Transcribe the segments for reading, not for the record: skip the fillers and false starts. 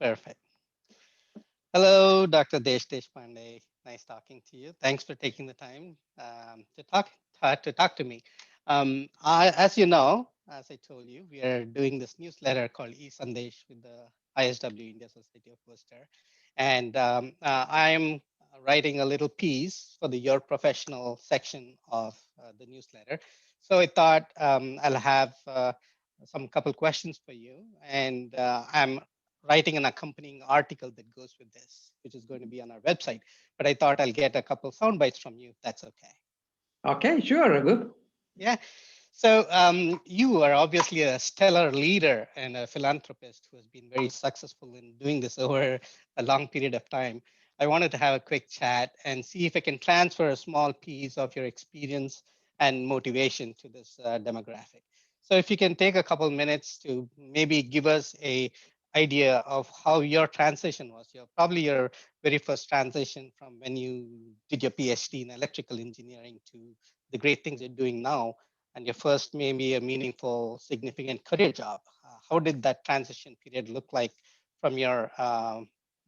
Perfect. Hello, Dr. Desh Deshpande. Nice talking to you. Thanks for taking the time to talk to me. As you know, as I told you, we are doing this newsletter called eSandesh with the ISW India Society of Worcester, and I'm writing a little piece for the Your Professional section of the newsletter. So I thought I'll have some couple questions for you, and I'm writing an accompanying article that goes with this, which is going to be on our website. But I thought I'll get a couple sound bites from you, if that's okay. Okay, sure, Raghu. Yeah. So you are obviously a stellar leader and a philanthropist who has been very successful in doing this over a long period of time. I wanted to have a quick chat and see if I can transfer a small piece of your experience and motivation to this demographic. So if you can take a couple minutes to maybe give us a idea of how your transition was, probably your very first transition from when you did your PhD in electrical engineering to the great things you're doing now, and your first maybe a meaningful, significant career job. How did that transition period look like from your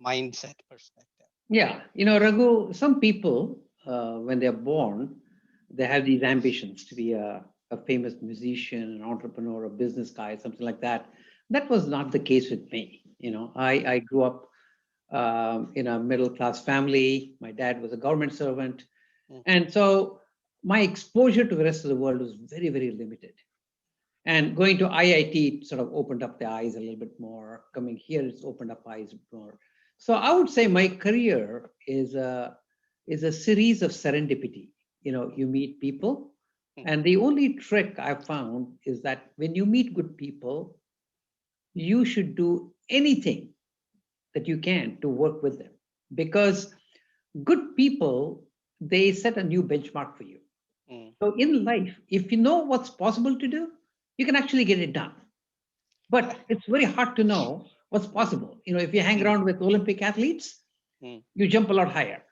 mindset perspective? Yeah, Raghu, some people, when they're born, they have these ambitions to be a famous musician, an entrepreneur, a business guy, something like that. That was not the case with me. I grew up in a middle class family. My dad was a government servant. Mm, And so my exposure to the rest of the world was very, very limited. And going to IIT sort of opened up the eyes a little bit more. Coming here, it's opened up eyes more. So I would say my career is a series of serendipity. You meet people, mm, and the only trick I've found is that when you meet good people, you should do anything that you can to work with them, because good people, they set a new benchmark for you. mm. So in life, if you know what's possible to do, you can actually get it done. But it's very hard to know what's Mm, possible. If you hang mm, around with Olympic athletes, mm. you jump a lot higher.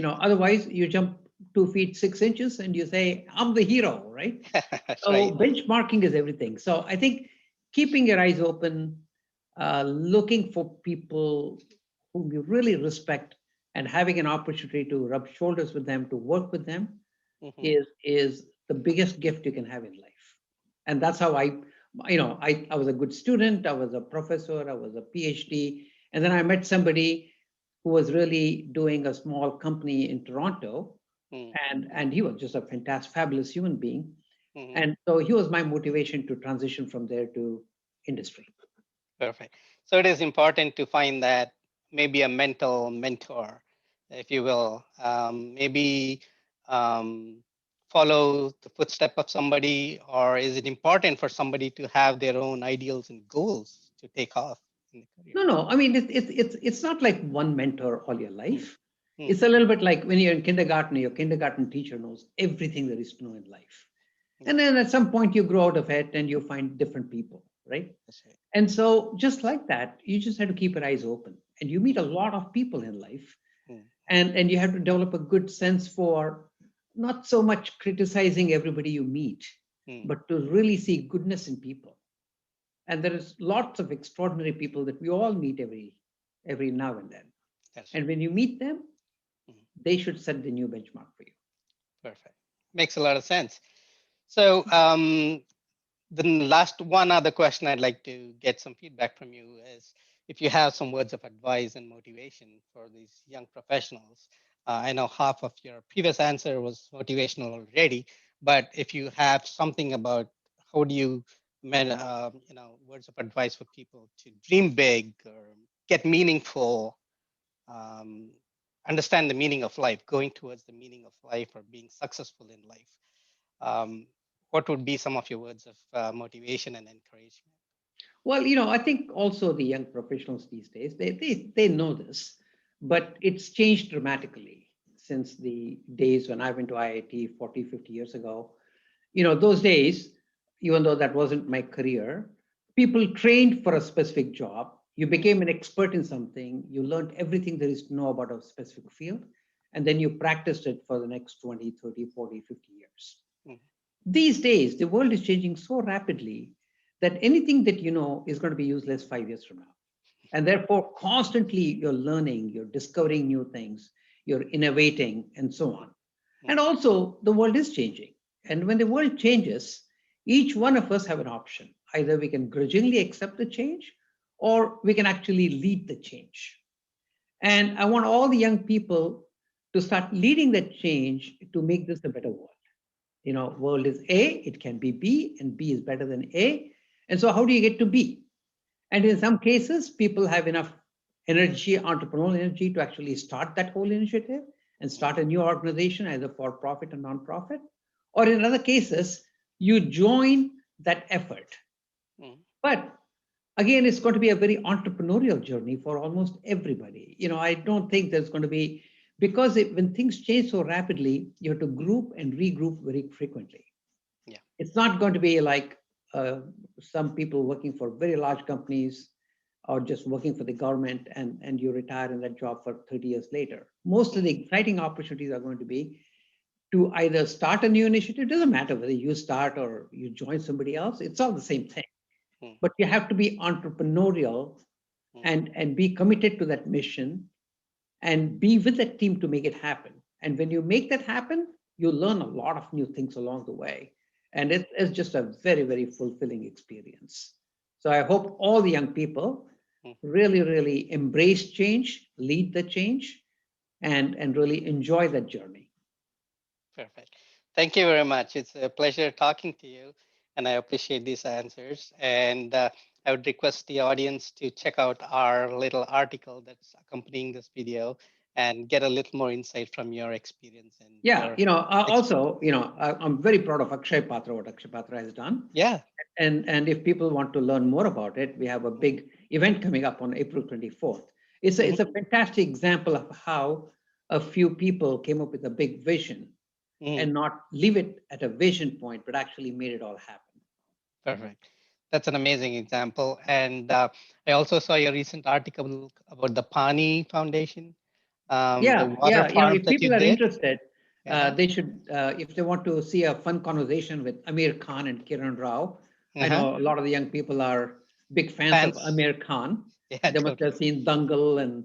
Otherwise you jump 2 feet 6 inches and you say, I'm the hero, right? That's So right. benchmarking is everything. So I think keeping your eyes open, looking for people whom you really respect, and having an opportunity to rub shoulders with them, to work with them, Mhm. is the biggest gift you can have in life. And that's how I was a good student, I was a professor, I was a PhD, and then I met somebody who was really doing a small company in Toronto, Mm, and he was just a fantastic, fabulous human being. mhm. And so he was my motivation to transition from there to industry. Perfect. So it is important to find that maybe a mentor, if you will, maybe um, follow the footstep of somebody, or is it important for somebody to have their own ideals and goals to take off in the career? No, no. I mean, it's not like one mentor all your Mm, life. mm, It's a little bit like when you're in kindergarten, your kindergarten teacher knows everything there is to know in life. yeah, And then at some point you grow out of it and you find different people, right? that's right. And so just like that, you just have to keep your eyes open. And you meet a Mm, lot of people in life. mm, And you have to develop a good sense for not so much criticizing everybody you meet, mm, but to really see goodness in people. And there is lots of extraordinary people that we all meet every now and then. that's And right. when you meet them, Mm, they should set the new benchmark for you. perfect. Makes a lot of sense. So the last one other question I'd like to get some feedback from you is if you have some words of advice and motivation for these young professionals. I know half of your previous answer was motivational already, but if you have something about how do you, words of advice for people to dream big or get meaningful, um, understand the meaning of life, going towards the meaning of life or being successful in life. Um, what would be some of your words of motivation and encouragement? Well, I think also the young professionals these days, they know this, but it's changed dramatically since the days when I went to IIT 40, 50 years ago. Those days, even though that wasn't my career, people trained for a specific job. You Mm, became an expert in something, you learned everything there is to know about a specific field, and then you practiced it for the next 20, 30, 40, 50 years. mm, These days, the world is changing so rapidly that anything that you know is going to be useless 5 years from now. And therefore, constantly you're learning, you're discovering new things, you're innovating, and so on. And Mm, also, the world is changing. And when the world changes, each one of us have an option. Either we can grudgingly accept the change, or we can actually lead the change. And I want all the young people to start leading that change to make this a better world. World is A, it can be B, and B is better than A. And so, how do you get to B? And in some cases, people have enough energy, entrepreneurial energy, to actually start that whole initiative and mm, start a new organization, either for profit or non-profit. Or in other cases, you join that effort. mm, But again, it's going to be a very entrepreneurial journey for almost everybody. I don't think there's going to be, because when things change so rapidly, you have to group and regroup very frequently. yeah. It's not going to be like uh, some people working for very large companies or just working for the government, and you retire in that job for 30 years later. Most of Mm, the exciting opportunities are going to be to either start a new initiative. It doesn't matter whether you start or you join somebody else, it's all the same thing. mm, But you have to be entrepreneurial mm, and be committed to that mission and be with that team to make it happen. And when you make that happen, you learn a lot of new things along the way. And it's just a very, very fulfilling experience. So I hope all the young people mm. really, really embrace change, lead the change, and really enjoy that journey. Perfect. Thank you very much. It's a pleasure talking to you, and I appreciate these answers. And I would request the audience to check out our little article that's accompanying this video and get a little more insight from your experience and Yeah, your expertise. also, I'm very proud of Akshay Patra, what Akshay Patra has done. Yeah. And if people want to learn more about it, we have a Mm, big event coming up on April 24th. It's mhm, a fantastic example of how a few people came up with a big vision mhm. and not leave it at a vision point, but actually made it all happen. Perfect. That's an amazing example. And I also saw your recent article about the Pani Foundation, the Yeah, water yeah. farms If that you people are did. interested, Uh-huh. they should, if they want to see a fun conversation with Amir Khan and Kiran Rao. I Uh-huh. know a lot of the young people are big fans of Fans. Amir Khan. Yeah, They must have totally. seen Dangal and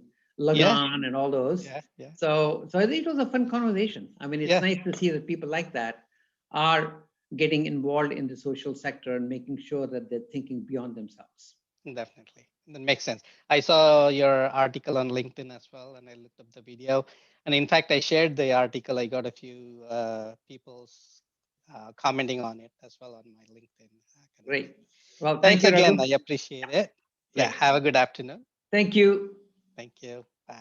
Yeah, Lagan and all those. yeah, yeah, So I think it was a fun conversation. I mean, it's yeah, nice to see that people like that are getting involved in the social sector and making sure that they're thinking beyond themselves. definitely. That makes sense. I saw your article on LinkedIn as well, and I looked up the video. And in fact, I shared the article. I got a few people commenting on it as well on my LinkedIn connection. Great. Well, thank Thanks you, again. Raghu. I appreciate it. Yeah, Great. have a good afternoon. Thank you. Thank you. Bye.